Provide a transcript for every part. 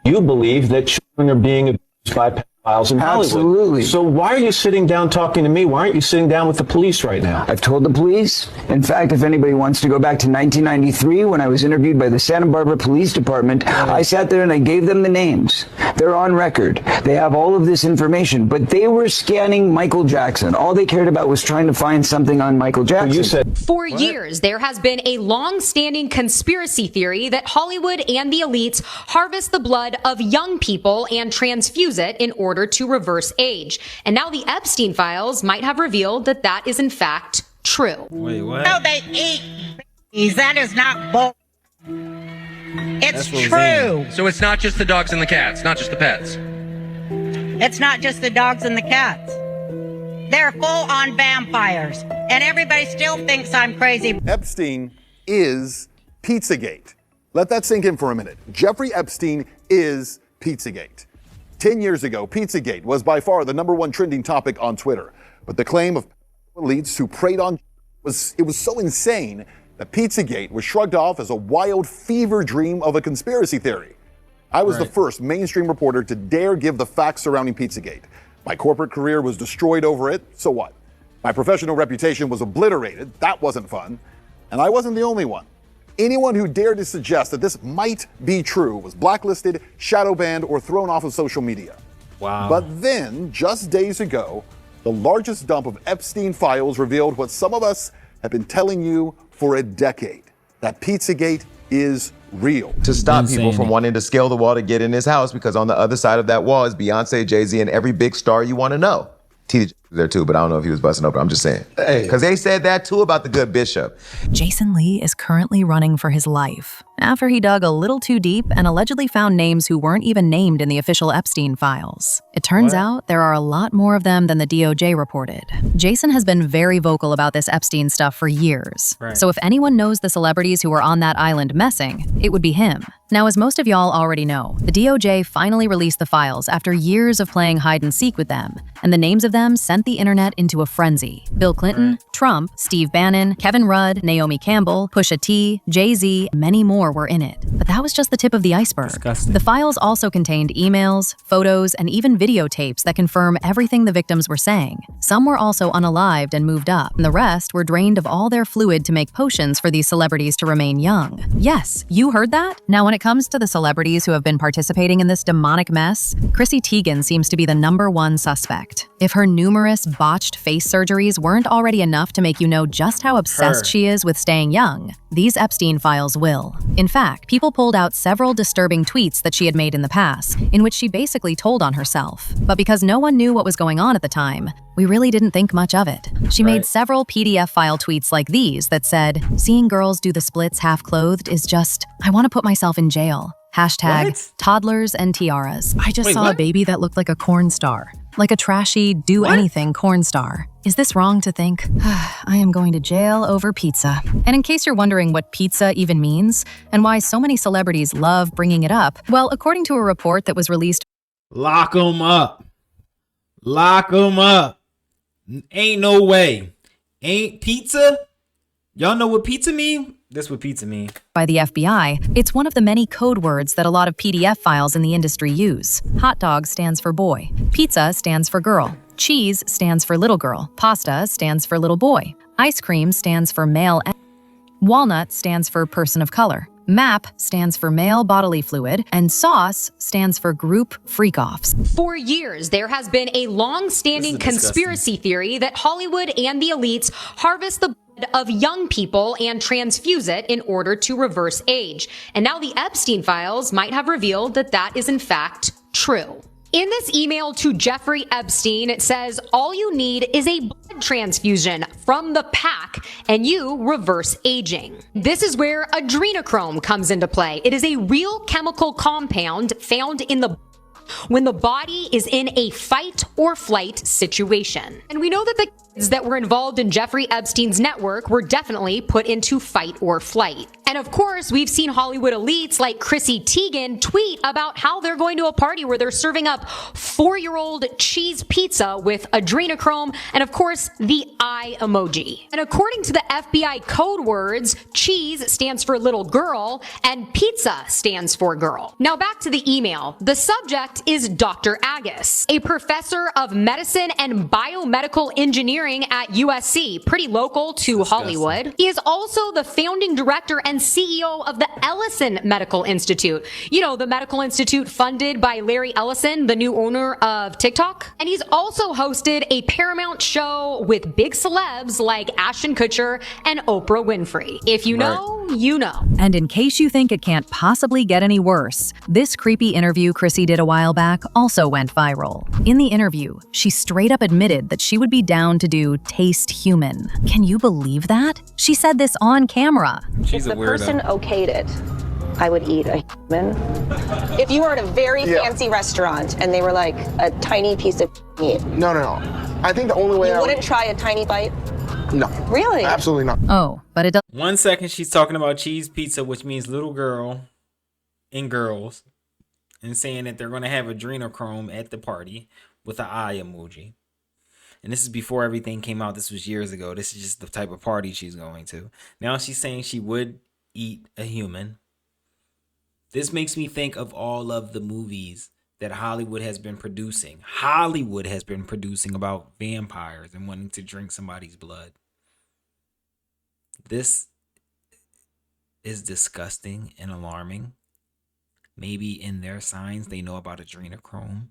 You believe that children are being abused by pedophiles in Hollywood. Absolutely. So why are you sitting down talking to me? Why aren't you sitting down with the police right now? I've told the police. In fact, if anybody wants to go back to 1993 when I was interviewed by the Santa Barbara Police Department, I sat there and I gave them the names. They're on record. They have all of this information, but they were scanning Michael Jackson. All they cared about was trying to find something on Michael Jackson. You said For years, there has been a long-standing conspiracy theory that Hollywood and the elites harvest the blood of young people and transfuse it in order to reverse age. And now the Epstein Files might have revealed that that is in fact true. Wait, what? No, they eat babies. That is not bull. It's true. So it's not just the dogs and the cats, not just the pets. It's not just the dogs and the cats. They're full-on vampires. And everybody still thinks I'm crazy. Epstein is Pizzagate. Let that sink in for a minute. Jeffrey Epstein is Pizzagate. 10 years ago, Pizzagate was by far the #1 trending topic on Twitter. But the claim of elites who preyed on was so insane that Pizzagate was shrugged off as a wild fever dream of a conspiracy theory. I was the first mainstream reporter to dare give the facts surrounding Pizzagate. My corporate career was destroyed over it, so what? My professional reputation was obliterated, that wasn't fun. And I wasn't the only one. Anyone who dared to suggest that this might be true was blacklisted, shadow banned, or thrown off of social media. Wow. But then, just days ago, the largest dump of Epstein files revealed what some of us have been telling you for a decade, that Pizzagate is real. To stop people from wanting to scale the wall to get in his house, because on the other side of that wall is Beyonce, Jay-Z, and every big star you want to know. T.D. was there too, but I don't know if he was busting open. I'm just saying. Because they said that too about the good bishop. Jason Lee is currently running for his life after he dug a little too deep and allegedly found names who weren't even named in the official Epstein files. It turns out there are a lot more of them than the DOJ reported. Jason has been very vocal about this Epstein stuff for years. So if anyone knows the celebrities who were on that island messing, it would be him. Now, as most of y'all already know, the DOJ finally released the files after years of playing hide and seek with them, and the names of them sent the internet into a frenzy. Bill Clinton, Trump, Steve Bannon, Kevin Rudd, Naomi Campbell, Pusha T, Jay-Z, many more were in it. But that was just the tip of the iceberg. Disgusting. The files also contained emails, photos, and even videotapes that confirm everything the victims were saying. Some were also unalived and moved up, and the rest were drained of all their fluid to make potions for these celebrities to remain young. Yes, you heard that? Now, when it comes to the celebrities who have been participating in this demonic mess, Chrissy Teigen seems to be the #1 suspect. If her numerous botched face surgeries weren't already enough to make you know just how obsessed she is with staying young, these Epstein files will. In fact, people pulled out several disturbing tweets that she had made in the past, in which she basically told on herself. But because no one knew what was going on at the time, we really didn't think much of it. She made several PDF file tweets like these that said, "Seeing girls do the splits half-clothed is just, I want to put myself in jail. Hashtag toddlers and tiaras. I just saw a baby that looked like a corn star. Like a trashy, do-anything corn star. Is this wrong to think? I am going to jail over pizza." And in case you're wondering what pizza even means, and why so many celebrities love bringing it up, well, according to a report that was released— Lock them up. Lock them up. Ain't no way. Ain't pizza? Y'all know what pizza mean? That's what pizza mean. By the FBI, it's one of the many code words that a lot of PDF files in the industry use. Hot dog stands for boy. Pizza stands for girl. Cheese stands for little girl. Pasta stands for little boy. Ice cream stands for male. Walnut stands for person of color. MAP stands for male bodily fluid, and sauce stands for group freak-offs. For years, there has been a long-standing conspiracy theory that Hollywood and the elites harvest the blood of young people and transfuse it in order to reverse age. And now the Epstein Files might have revealed that that is in fact true. In this email to Jeffrey Epstein, it says, all you need is a blood transfusion from the pack and you reverse aging. This is where adrenochrome comes into play. It is a real chemical compound found in the when the body is in a fight or flight situation. And we know that the that were involved in Jeffrey Epstein's network were definitely put into fight or flight. And of course, we've seen Hollywood elites like Chrissy Teigen tweet about how they're going to a party where they're serving up 4-year-old cheese pizza with adrenochrome and, of course, the eye emoji. And according to the FBI code words, cheese stands for little girl and pizza stands for girl. Now back to the email. The subject is Dr. Agus, a professor of medicine and biomedical engineering at USC, pretty local to Hollywood. He is also the founding director and CEO of the Ellison Medical Institute. You know, the medical institute funded by Larry Ellison, the new owner of TikTok. And he's also hosted a Paramount show with big celebs like Ashton Kutcher and Oprah Winfrey. If you know, you know. And in case you think it can't possibly get any worse, this creepy interview Chrissy did a while back also went viral. In the interview, she straight up admitted that she would be down to do Taste Human. Can you believe that? She said this on camera. She's if the person okayed it, I would eat a human. If you were at a very fancy restaurant and they were like a tiny piece of meat. No. I think the only way you wouldn't try a tiny bite? No. Really? Absolutely not. Oh, but it does. 1 second she's talking about cheese pizza, which means little girl and girls, and saying that they're going to have adrenochrome at the party with an eye emoji. And this is before everything came out. This was years ago. This is just the type of party she's going to. Now she's saying she would eat a human. This makes me think of all of the movies that Hollywood has been producing. Hollywood has been producing about vampires and wanting to drink somebody's blood. This is disgusting and alarming. Maybe in their signs they know about adrenochrome.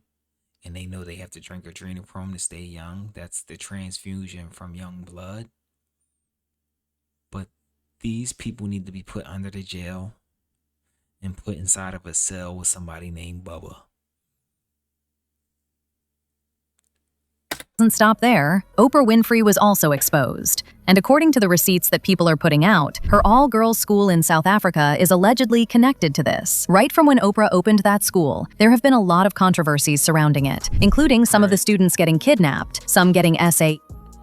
And they know they have to drink adrenochrome to stay young. That's the transfusion from young blood. But these people need to be put under the jail and put inside of a cell with somebody named Bubba. Doesn't stop there. Oprah Winfrey was also exposed. And according to the receipts that people are putting out, her all-girls school in South Africa is allegedly connected to this. Right from when Oprah opened that school, there have been a lot of controversies surrounding it, including some of the students getting kidnapped, some getting SA,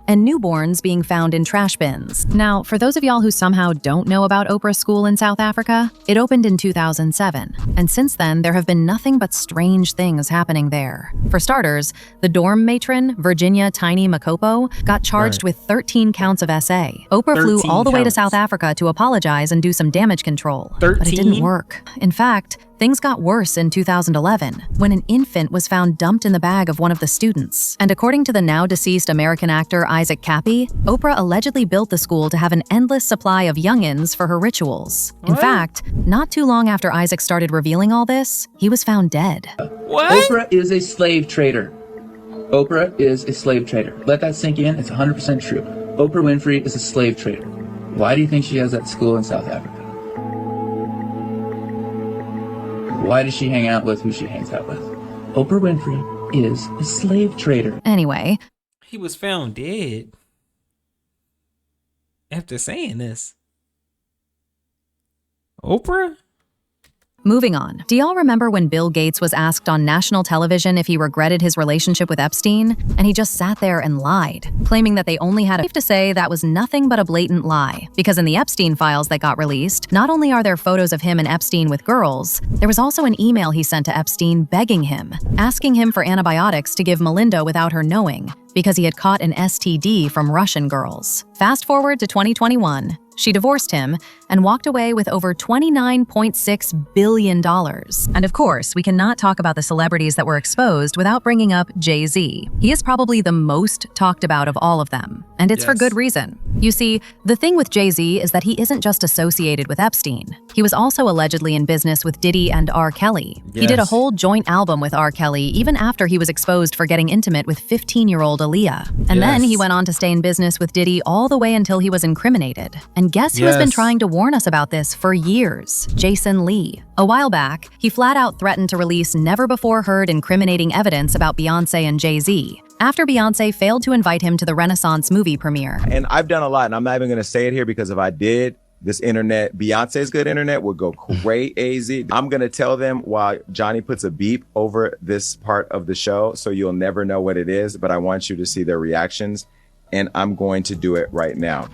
and newborns being found in trash bins. Now, for those of y'all who somehow don't know about Oprah's school in South Africa, it opened in 2007. And since then, there have been nothing but strange things happening there. For starters, the dorm matron, Virginia Tiny Makopo, got charged with 13 counts of SA. Oprah flew all the way to South Africa to apologize and do some damage control. 13? But it didn't work. In fact, things got worse in 2011, when an infant was found dumped in the bag of one of the students. And according to the now-deceased American actor Isaac Cappy, Oprah allegedly built the school to have an endless supply of youngins for her rituals. In fact, not too long after Isaac started revealing all this, he was found dead. What? Oprah is a slave trader. Oprah is a slave trader. Let that sink in. It's 100% true. Oprah Winfrey is a slave trader. Why do you think she has that school in South Africa? Why does she hang out with who she hangs out with? Oprah Winfrey is a slave trader. Anyway, He was found dead after saying this. Oprah? moving on. Do y'all remember when Bill Gates was asked on national television if he regretted his relationship with Epstein? And he just sat there and lied, claiming that they only had safe to say that was nothing but a blatant lie. Because in the Epstein files that got released, not only are there photos of him and Epstein with girls, there was also an email he sent to Epstein begging him, asking him for antibiotics to give Melinda without her knowing, because he had caught an STD from Russian girls. Fast forward to 2021. She divorced him and walked away with over $29.6 billion. And of course, we cannot talk about the celebrities that were exposed without bringing up Jay-Z. He is probably the most talked about of all of them, and it's for good reason. You see, the thing with Jay-Z is that he isn't just associated with Epstein. He was also allegedly in business with Diddy and R. Kelly. He did a whole joint album with R. Kelly even after he was exposed for getting intimate with 15-year-old Aaliyah. And then he went on to stay in business with Diddy all the way until he was incriminated. And guess who has been trying to warn us about this for years? Jason Lee. A while back, he flat out threatened to release never-before-heard incriminating evidence about Beyoncé and Jay-Z, after Beyoncé failed to invite him to the Renaissance movie premiere. And I've done a lot, and I'm not even going to say it here because if I did, this internet, Beyonce's good internet, would go crazy. I'm going to tell them while Johnny puts a beep over this part of the show, so you'll never know what it is, but I want you to see their reactions. and I'm going to do it right now.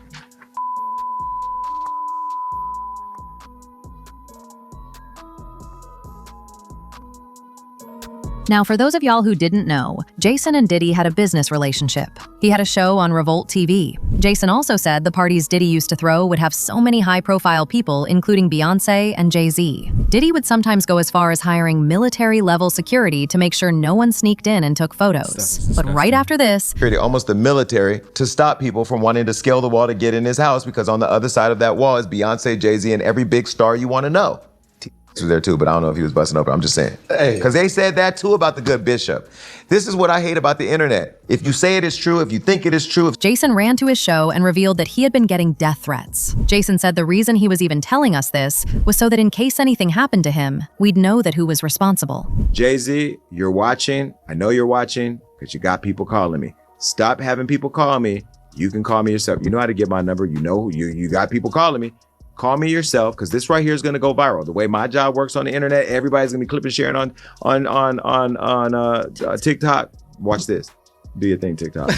Now, for those of y'all who didn't know, Jason and Diddy had a business relationship. He had a show on Revolt TV. Jason also said the parties Diddy used to throw would have so many high-profile people, including Beyonce and Jay-Z. Diddy would sometimes go as far as hiring military-level security to make sure no one sneaked in and took photos. But right after this, Created almost the military to stop people from wanting to scale the wall to get in his house, because on the other side of that wall is Beyonce, Jay-Z, and every big star you want to know. Was there too, but I don't know if he was busting open. I'm just saying. Because they said that too about the good bishop. This is what I hate about the internet. If you say it is true, if you think it is true. Jason ran to his show and revealed that he had been getting death threats. Jason said the reason he was even telling us this was so that in case anything happened to him, we'd know that who was responsible. Jay-Z, you're watching. I know you're watching because you got people calling me. Stop having people call me. You can call me yourself. You know how to get my number. You know you got people calling me. Call me yourself, because this right here is going to go viral. The way my job works on the internet, everybody's going to be clipping and sharing on TikTok. Watch this. Do your thing, TikTok.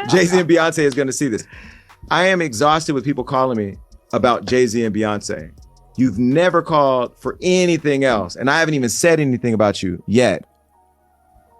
Jay-Z and Beyonce is going to see this. I am exhausted with people calling me about Jay-Z and Beyonce. You've never called for anything else, and I haven't even said anything about you yet.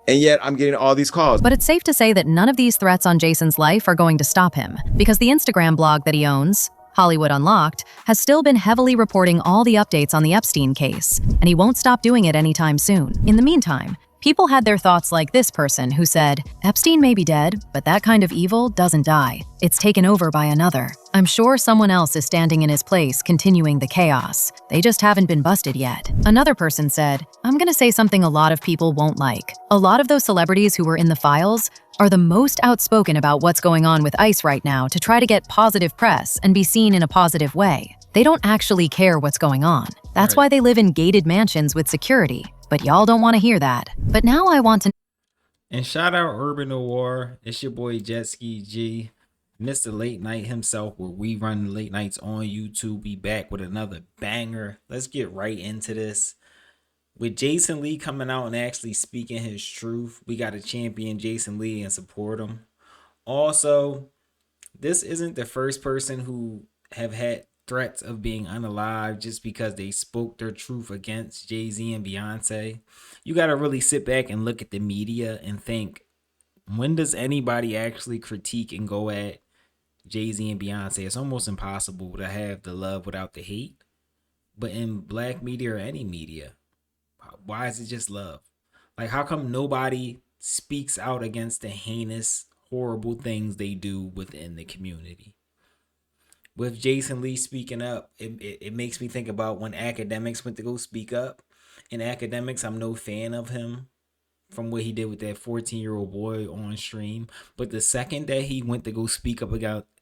And yet I'm getting all these calls. But it's safe to say that none of these threats on Jason's life are going to stop him, because the Instagram blog that he owns, Hollywood Unlocked, has still been heavily reporting all the updates on the Epstein case, and he won't stop doing it anytime soon. In the meantime, people had their thoughts like this person who said, Epstein may be dead, but that kind of evil doesn't die. It's taken over by another. I'm sure someone else is standing in his place, continuing the chaos. They just haven't been busted yet. Another person said, I'm gonna say something a lot of people won't like. A lot of those celebrities who were in the files are the most outspoken about what's going on with ICE right now to try to get positive press and be seen in a positive way. They don't actually care what's going on. That's why they live in gated mansions with security. But y'all don't want to hear that. But now I want to... And shout out Urban Noir. It's your boy Jet Ski G. Mr. Late Night himself, where we run late nights on YouTube. Be back with another banger. Let's get right into this. With Jason Lee coming out and actually speaking his truth, we got to champion Jason Lee and support him. Also, this isn't the first person who have had threats of being unalive just because they spoke their truth against Jay-Z and Beyonce. You got to really sit back and look at the media and think, when does anybody actually critique and go at Jay-Z and Beyonce? It's almost impossible to have the love without the hate. But in black media or any media, why is it just love? Like, how come nobody speaks out against the heinous, horrible things they do within the community? With Jason Lee speaking up, it makes me think about when Academics went to go speak up. In Academics, I'm no fan of him from what he did with that 14-year-old boy on stream. But the second that he went to go speak up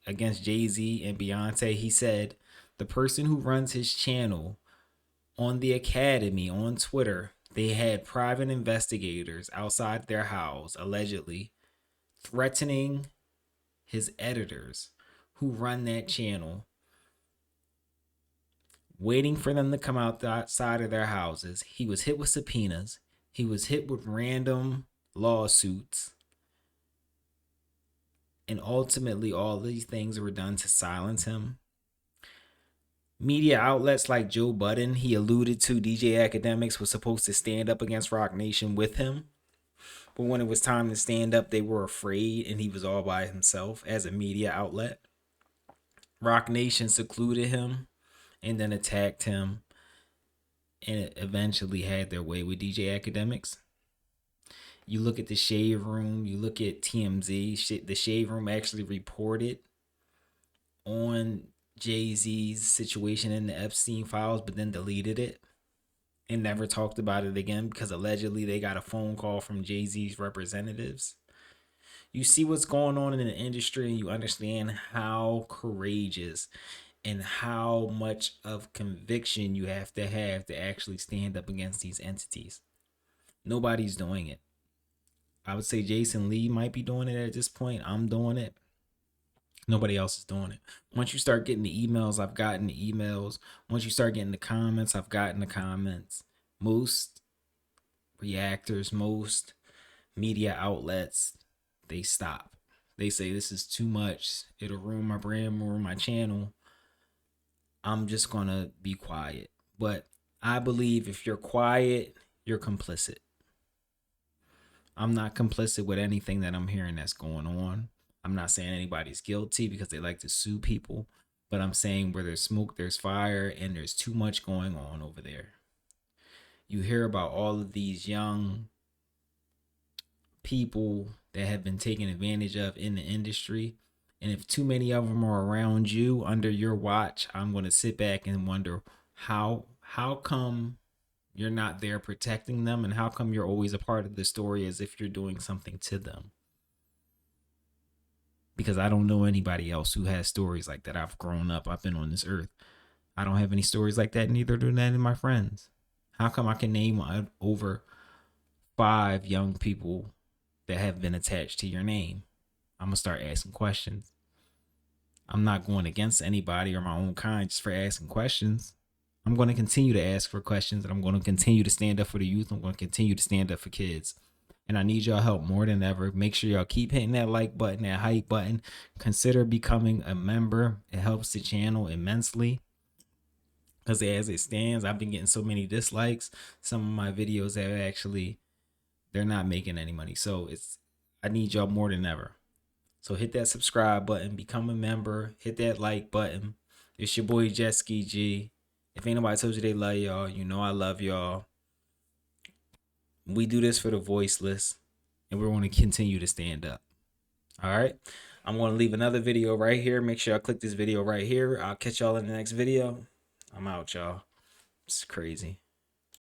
against Jay-Z and Beyonce, he said the person who runs his channel on the Academy on Twitter, they had private investigators outside their house, allegedly threatening his editors who run that channel, waiting for them to come outside of their houses. He was hit with subpoenas. He was hit with random lawsuits. And ultimately, all these things were done to silence him. Media outlets like Joe Budden, he alluded to DJ Academics was supposed to stand up against Rock Nation with him. But when it was time to stand up, they were afraid, and he was all by himself as a media outlet. Rock Nation secluded him and then attacked him, and eventually had their way with DJ Academics. You look at the Shade Room, you look at TMZ, the Shade Room actually reported on Jay-Z's situation in the Epstein Files, but then deleted it and never talked about it again because allegedly they got a phone call from Jay-Z's representatives. You see what's going on in the industry and you understand how courageous and how much of conviction you have to actually stand up against these entities. Nobody's doing it. I would say Jason Lee might be doing it at this point. I'm doing it. Nobody else is doing it. Once you start getting the emails, I've gotten the emails. Once you start getting the comments, I've gotten the comments. Most reactors, most media outlets, they stop. they say this is too much, it'll ruin my brand, ruin my channel, I'm just gonna be quiet. But I believe if you're quiet, you're complicit. I'm not complicit with anything that I'm hearing that's going on. I'm not saying anybody's guilty because they like to sue people, but I'm saying where there's smoke, there's fire, and there's too much going on over there. You hear about all of these young people that have been taken advantage of in the industry. And if too many of them are around you under your watch, I'm going to sit back and wonder how come you're not there protecting them, and how come you're always a part of the story as if you're doing something to them? Because I don't know anybody else who has stories like that. I've grown up, I've been on this earth. I don't have any stories like that, neither do any of my friends. How come I can name over 5 young people that have been attached to your name? I'm going to start asking questions. I'm not going against anybody or my own kind just for asking questions. I'm going to continue to ask for questions, and I'm going to continue to stand up for the youth. I'm going to continue to stand up for kids. And I need y'all help more than ever. Make sure y'all keep hitting that like button, that hype button. Consider becoming a member. It helps the channel immensely. Because as it stands, I've been getting so many dislikes. Some of my videos have actually, they're not making any money. So I need y'all more than ever. So hit that subscribe button, become a member, hit that like button. It's your boy Jet Ski G. If ain't nobody told you they love y'all, you know I love y'all. We do this for the voiceless, and we're going to continue to stand up. All right. I'm going to leave another video right here. Make sure I click this video right here. I'll catch y'all in the next video. I'm out, y'all. It's crazy.